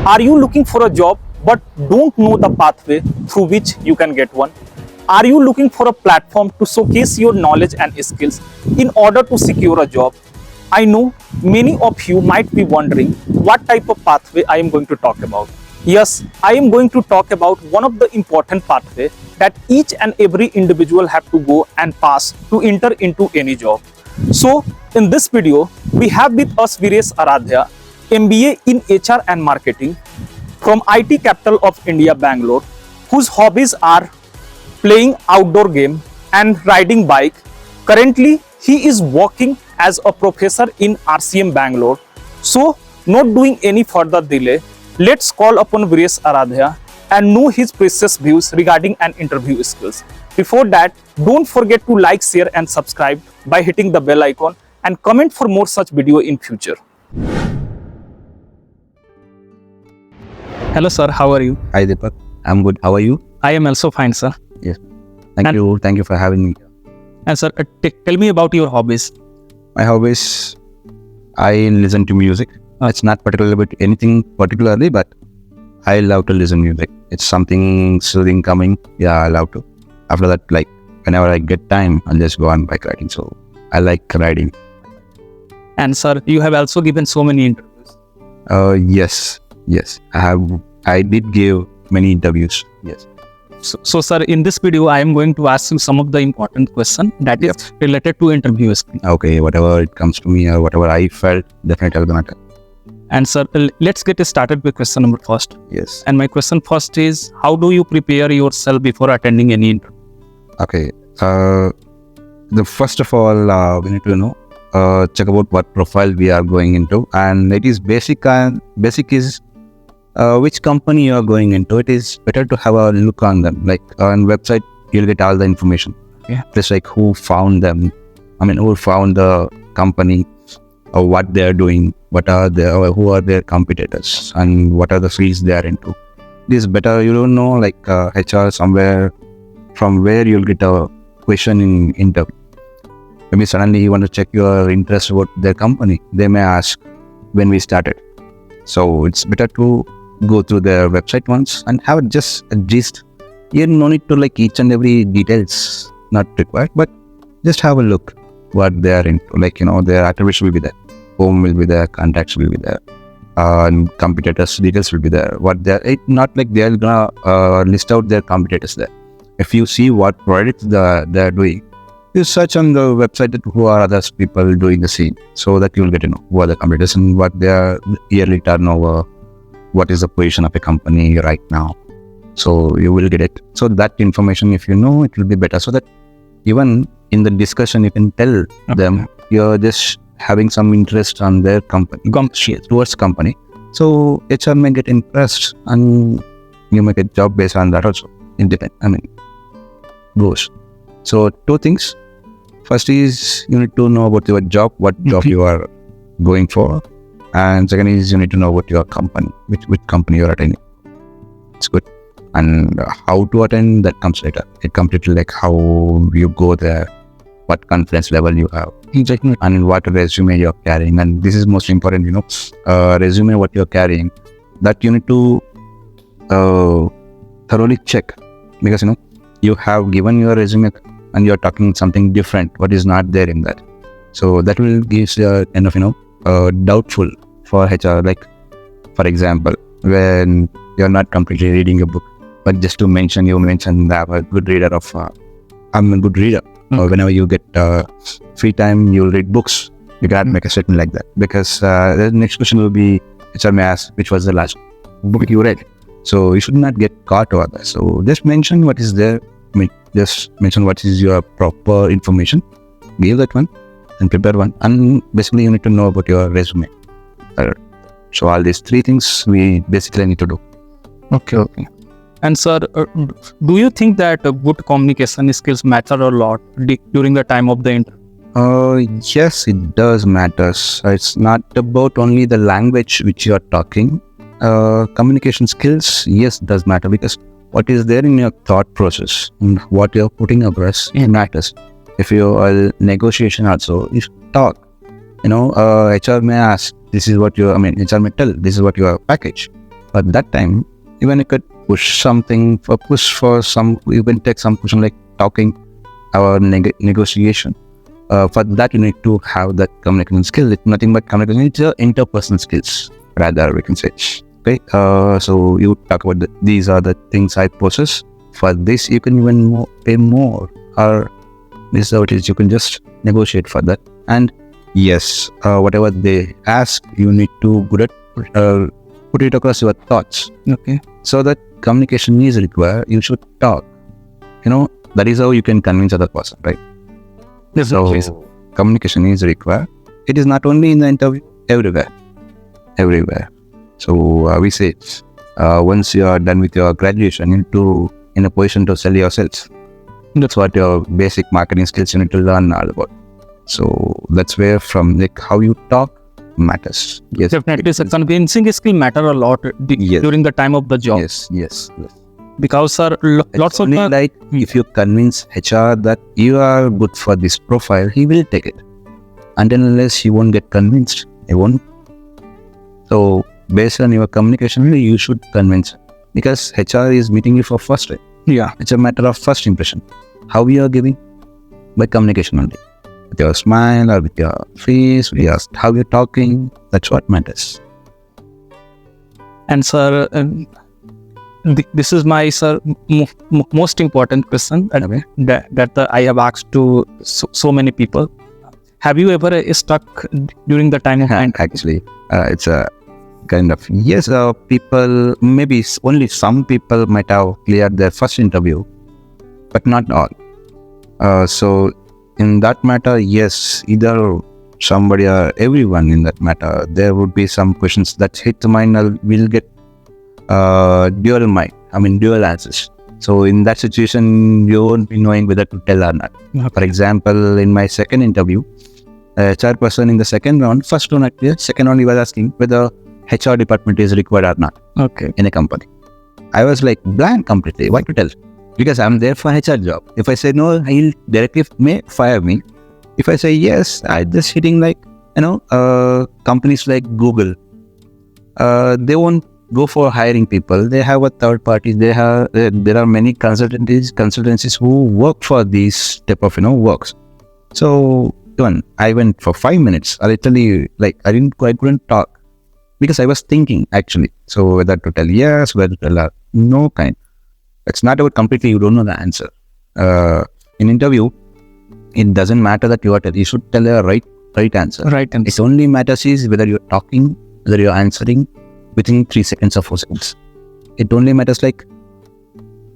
Are you looking for a job but don't know the pathway through which you can get one? Are you looking for a platform to showcase your knowledge and skills in order to secure a job? I know many of you might be wondering what type of pathway I am going to talk about. Yes, I am going to talk about one of the important pathway that each and every individual have to go and pass to enter into any job. So in this video, we have with us Viresh Aradhya, MBA in HR and Marketing from IT Capital of India, Bangalore, whose hobbies are playing outdoor game and riding bike. Currently, he is working as a professor in RCM Bangalore. So, not doing any further delay, let's call upon Viresh Aradhya and know his precious views regarding an interview skills. Before that, don't forget to like, share and subscribe by hitting the bell icon and comment for more such video in future. Hello sir, how are you? Hi Deepak, I'm good. How are you? I am also fine, sir. Yes. Thank you for having me. And sir, tell me about your hobbies. My hobbies, I listen to music. It's not particularly about anything particularly, but I love to listen to music. It's something soothing, coming. Yeah, I love to. After that, like whenever I get time, I'll just go on bike riding. So I like riding. And sir, you have also given so many interviews. Yes. I did give many interviews. Yes. So sir, in this video, I am going to ask you some of the important questions that is related to interview skills. Okay, whatever it comes to me or whatever I felt, definitely I'll gonna tell. And sir, let's get started with question number first. Yes. And my question first is, how do you prepare yourself before attending any interview? Okay. The first of all, we need to check about what profile we are going into, and it is basic. Basic is which company you are going into. It is better to have a look on them. Like on website, you'll get all the information. Yeah. Just like who found them. Who found the company, or what they are doing, who are their competitors, and what are the fields they are into. It is better. You don't know like HR somewhere from where you'll get a question in interview. Maybe suddenly you want to check your interest about their company. They may ask when we started. So it's better to go through their website once and have just a gist. You no need to like each and every details, not required, but just have a look what they are into. Like, their attributes will be there. Home will be there, contacts will be there. And competitors details will be there. Not like they're gonna list out their competitors there. If you see what products they're doing, you search on the website that who are other people doing the same, so that you'll get to know who are the competitors and what their yearly turnover, what is the position of a company right now. So you will get it. So that information, if you know, it will be better. So that even in the discussion, you can tell them you're just having some interest on their company, towards company. So HR may get impressed and you may get job based on that also. Goes. So two things. First is you need to know about your job, what job you are going for. And second is you need to know about your company, which company you are attending. It's good. And how to attend, that comes later. It completely like how you go there, what confidence level you have, and what resume you're carrying. And this is most important, resume what you're carrying, that you need to thoroughly check. Because, you have given your resume and you're talking something different, what is not there in that. So that will give you a kind of, doubtful for HR. Like, for example, when you're not completely reading a book, but just to mention, you mentioned that I'm a good reader. Or whenever you get free time, you'll read books. You cannot make a statement like that. Because the next question will be, HR may ask, which was the last book you read? So you should not get caught over that. So just mention what is there. Just mention what is your proper information. Give that one and prepare one. And basically you need to know about your resume. So all these three things we basically need to do. Okay. And sir, do you think that good communication skills matter a lot during the time of the interview? Yes, it does matter. It's not about only the language which you are talking. Communication skills, yes, does matter, because what is there in your thought process and what you're putting across matters. If you are negotiation also, you should talk. HR may ask, HR may tell, this is what your package. At that time, even you could push for some, you can take some question like talking or negotiation. For that, you need to have that communication skill. It's nothing but communication. It's interpersonal skills, rather, we can say. Okay, so you talk about these are the things I possess. For this, you can even pay more, or this is how it is. You can just negotiate for that. And yes, whatever they ask, you need to put it across your thoughts. Okay. So that communication is required. You should talk. That is how you can convince other person, right? Definitely. So communication is required. It is not only in the interview, everywhere. So we say once you are done with your graduation, you need to in a position to sell yourself. That's what your basic marketing skills you need to learn all about. So that's where from like how you talk matters. Yes, Definitely, sir. Convincing skill matter a lot Yes. during the time of the job. Yes. Because, sir, lots It's of only like if you convince HR that you are good for this profile, he will take it. Unless he won't get convinced, he won't. So based on your communication, you should convince him. Because HR is meeting you for first time. yeah. It's a matter of first impression. How you are giving? By communication only. With your smile or with your face, how you're talking, that's what matters. And sir, this is my most important question Okay. that I have asked to so many people. Have you ever stuck during the time of Actually, it's a kind of, yes, people, maybe only some people might have cleared their first interview, but not all. So in that matter, yes, either somebody or everyone in that matter, there would be some questions that hit the mind or will get dual answers. So in that situation, you won't be knowing whether to tell or not. Okay. For example, in my second interview, HR person in the second round, first round actually, second round he was asking whether HR department is required or not Okay. in a company. I was like blank completely. What to tell? Because I'm there for HR job. If I say no, he'll directly fire me. If I say yes, I just hitting like, companies like Google. They won't go for hiring people. They have a third party. There are many consultancies who work for these type of works. So I went for 5 minutes. I literally I couldn't talk because I was thinking actually. So whether to tell yes, whether to tell no kind. It's not about completely you don't know the answer. In interview, it doesn't matter that you should tell a right answer. Right answer. It only matters is whether you're talking, whether you're answering within 3 seconds or 4 seconds. It only matters are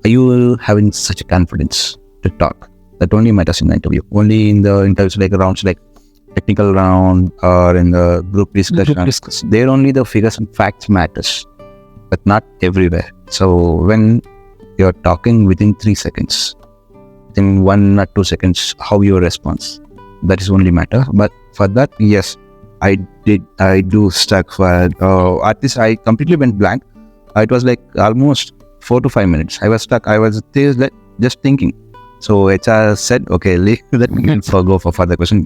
you having such a confidence to talk. That only matters in the interview. Only in the interviews rounds like technical round or in the group discussion. There only the figures and facts matters, but not everywhere. So when you're talking within 3 seconds, within 1 or 2 seconds, how your response, that is only matter. But for that, yes, I do stuck for at least I completely went blank. It was like almost 4 to 5 minutes. I was stuck. I was just thinking. So HR said, okay, leave that, go for further question.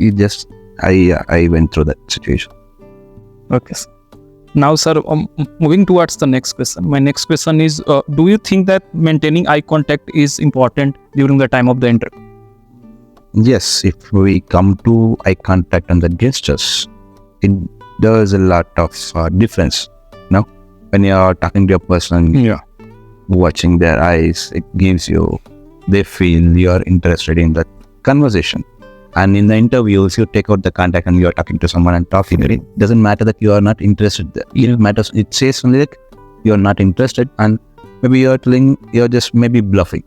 I went through that situation. Okay. Now, sir, moving towards the next question. My next question is, do you think that maintaining eye contact is important during the time of the interview? Yes, if we come to eye contact and the gestures, it does a lot of difference. When you are talking to a person, watching their eyes, they feel you are interested in that conversation. And in the interview, if you take out the contact and you are talking to someone and talking, it doesn't matter that you are not interested there. It matters. It says something like you are not interested, and maybe you're just maybe bluffing.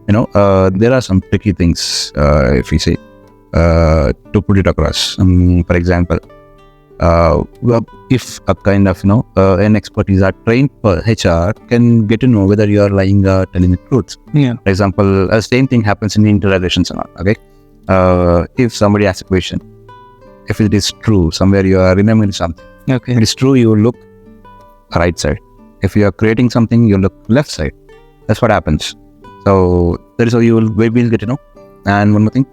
There are some tricky things, if we say, to put it across. For example, if a kind of, an expertise are trained for HR can get to know whether you are lying or telling the truth. Yeah. For example, the same thing happens in interrogations and all, okay? If somebody asks a question, if it is true, somewhere you are remembering something. Okay. If it is true, you look right side. If you are creating something, you look left side. That's what happens. So that is how you will get to know. And one more thing,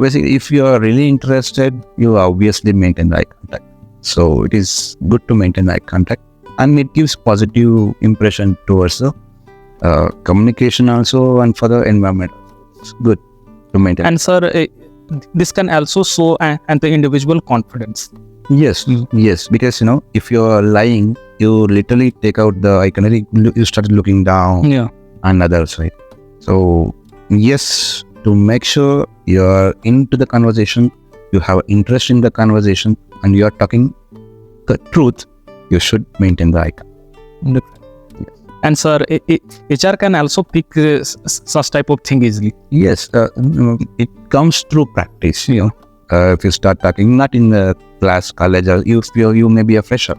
basically, if you are really interested, you obviously maintain eye contact. So it is good to maintain eye contact. and it gives positive impression towards the communication also, and for the environment. It's good to maintain. And sir, this can also show and the individual confidence. Yes, yes, because if you're lying, you literally take out the itinerary, you start looking down Yeah. on other side. So yes, to make sure you're into the conversation, you have interest in the conversation, and you're talking the truth, you should maintain the eye contact. And sir, HR can also pick such type of thing easily. Yes, it comes through practice. If you start talking, not in the class, college, or you may be a fresher,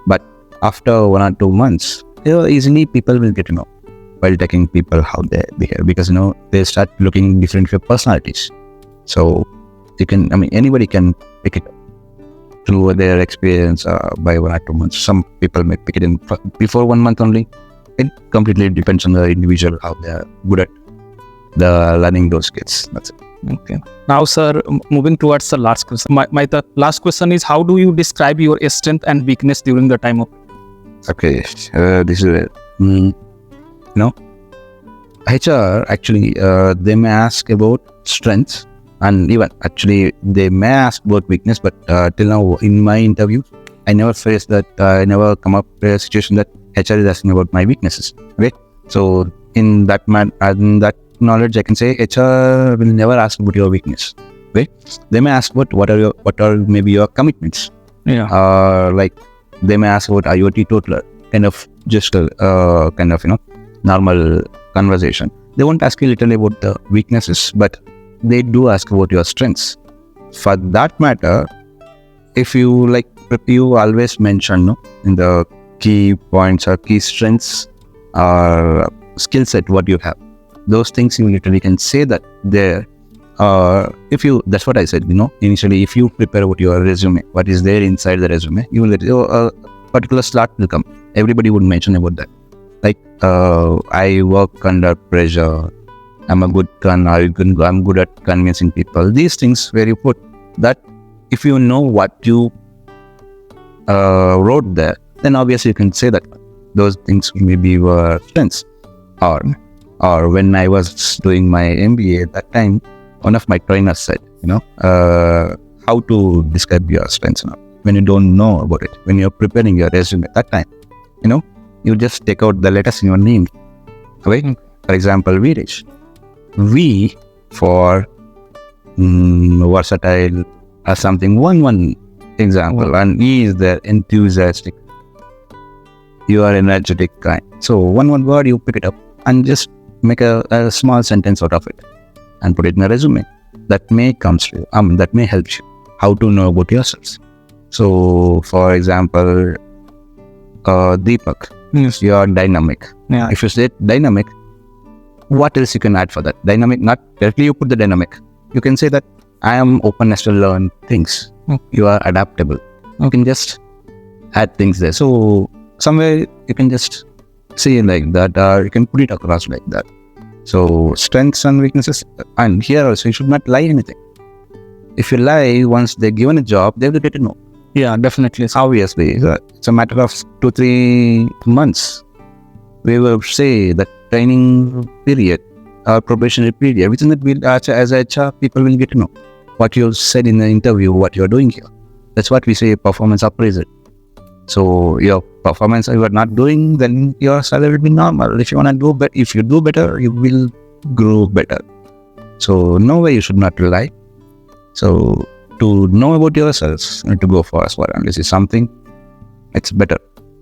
but after 1 or 2 months, easily people will get to know while taking people how they behave, because they start looking different for personalities. So you can, anybody can pick it up through their experience by 1 or 2 months. Some people may pick it in before 1 month only. It completely depends on the individual how they are good at the learning those skills. That's it. Okay. Now, sir, moving towards the last question. The last question is, how do you describe your strength and weakness during the time of? Okay, this is HR actually they may ask about strengths, and even actually they may ask about weakness, but till now in my interview I never faced that. I never come up with a situation that HR is asking about my weaknesses. Okay, so in that knowledge, I can say HR will never ask about your weakness. Okay, they may ask about what are maybe your commitments. Yeah. Like they may ask about, are you a teetotaler? Kind of just normal conversation. They won't ask you literally about the weaknesses, but they do ask about your strengths. For that matter, if you always mention in the key points or key strengths or skill set what you have, those things you literally can say that there. That's what I said, initially, if you prepare about your resume, what is there inside the resume, you will a particular slot will come. Everybody would mention about that. Like, I work under pressure, I'm a good I'm good at convincing people. These things where you put that, if you know what you wrote there, then obviously you can say that those things maybe were strengths. Or when I was doing my MBA at that time, one of my trainers said, how to describe your strengths when you don't know about it. When you're preparing your resume at that time, you just take out the letters in your name. Okay? For example, Veerish. V for versatile or something. One example. And E is the enthusiastic. You are energetic kind. So one word, you pick it up and just make a small sentence out of it and put it in a resume. That may comes to you. That may help you how to know about yourselves. So, for example, Deepak, Yes. you are dynamic. Yeah. If you say dynamic, what else you can add for that? Dynamic, not directly you put the dynamic. You can say that I am openness to learn things. You are adaptable. You can just add things there. So somewhere you can just say like that, or you can put it across like that. So strengths and weaknesses, and here also you should not lie anything. If you lie, once they're given a job, they will get to know. Yeah, definitely. Obviously, it's a matter of 2-3 months. We will say that training period or probationary period, within that, we'll, as HR, people will get to know what you said in the interview, what you're doing here. That's what we say, performance appraisal. So your performance, if you are not doing, then your salary will be normal. If you want to do better, if you do better, you will grow better. So no way you should not lie. So to know about yourselves and to go for a SWOT analysis, something, it's better to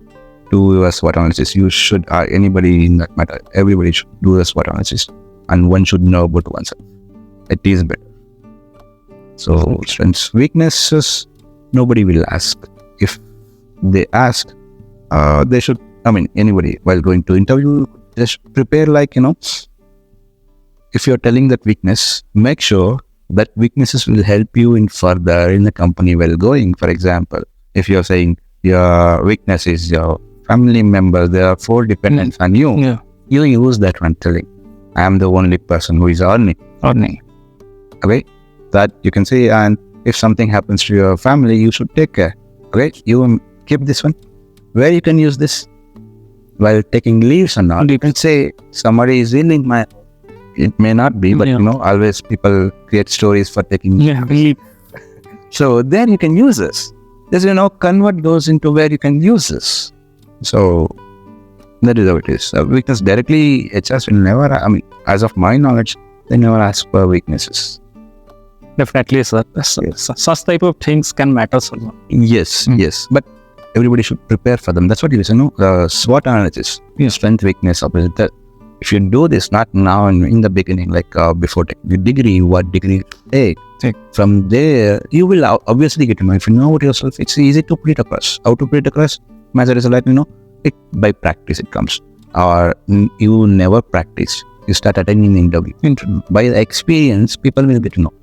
do a SWOT analysis. You should, anybody in that matter, everybody should do a SWOT analysis, and one should know about oneself. It is better. So strengths, weaknesses, nobody will ask. If they ask, they should, anybody while going to interview, just prepare if you're telling that weakness, make sure that weaknesses will help you in further in the company while going. For example, if you're saying your weakness is your family members, there are 4 dependents on you, you use that one telling, I am the only person who is earning. Okay, that you can say, and if something happens to your family, you should take care. Okay, you keep this one. where you can use this while taking leaves or not. You can say somebody is in my. It may not be, but always people create stories for taking leave. So then you can use this. Just convert those into where you can use this. So that is how it is. Weakness directly, HRs will never. As of my knowledge, they never ask for weaknesses. Definitely, sir. Such type of things can matter so much. Yes, yes. But everybody should prepare for them. That's what it is. SWOT analysis, strength, weakness, opposite. If you do this, not now in the beginning, like before taking the degree, what degree take. From there, you will obviously get to know. If you know about yourself, it's easy to put it across. How to put it across? As a result, it by practice it comes. Or you never practice. You start attending the interview. By experience, people will get to know.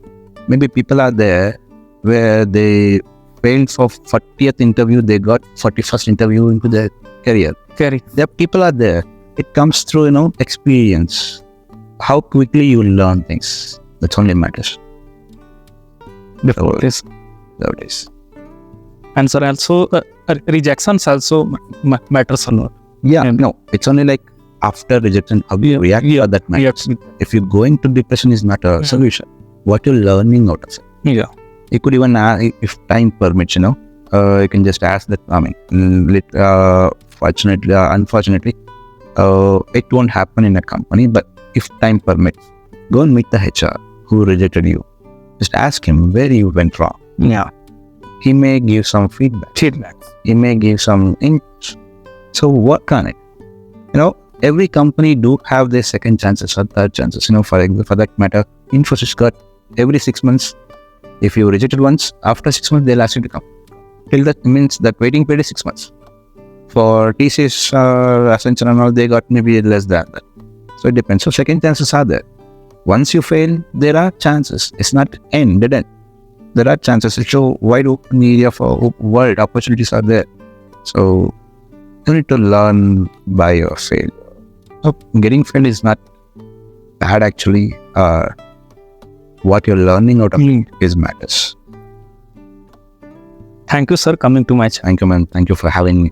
Maybe people are there where they failed for 40th interview, they got 41st interview into their career. There people are there. It comes through, experience. How quickly you learn things. That's only matters. Nowadays. And sir, also rejections also matters a lot. No, it's only like after rejection, how you react to that matters. If you go into depression is not a solution. What you're learning out of it. You could even ask, if time permits, you can just ask that. Unfortunately, it won't happen in a company, but if time permits, go and meet the HR who rejected you. Just ask him where you went wrong. He may give some feedback. He may give some inputs. So work on it. Every company do have their second chances or third chances. For that matter, Infosys got every 6 months. If you rejected once, after 6 months, they'll ask you to come. Till that means that waiting period is 6 months. For TCS, Accenture and all, they got maybe less than that. So it depends. So second chances are there. Once you fail, there are chances. It's not dead end. There are chances. It's a wide open area for world. Opportunities are there. So you need to learn by your failure. So getting failed is not bad actually. What you're learning out of it is matters. Thank you, sir, coming to my channel. Thank you, man. Thank you for having me.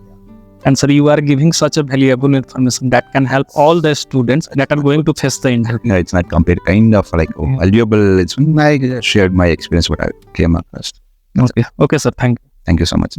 And sir, you are giving such a valuable information that can help all the students that are going to face the interview. It's not complete, kind of like valuable. It's I shared my experience, what I came across. Okay, sir. Thank you. Thank you so much.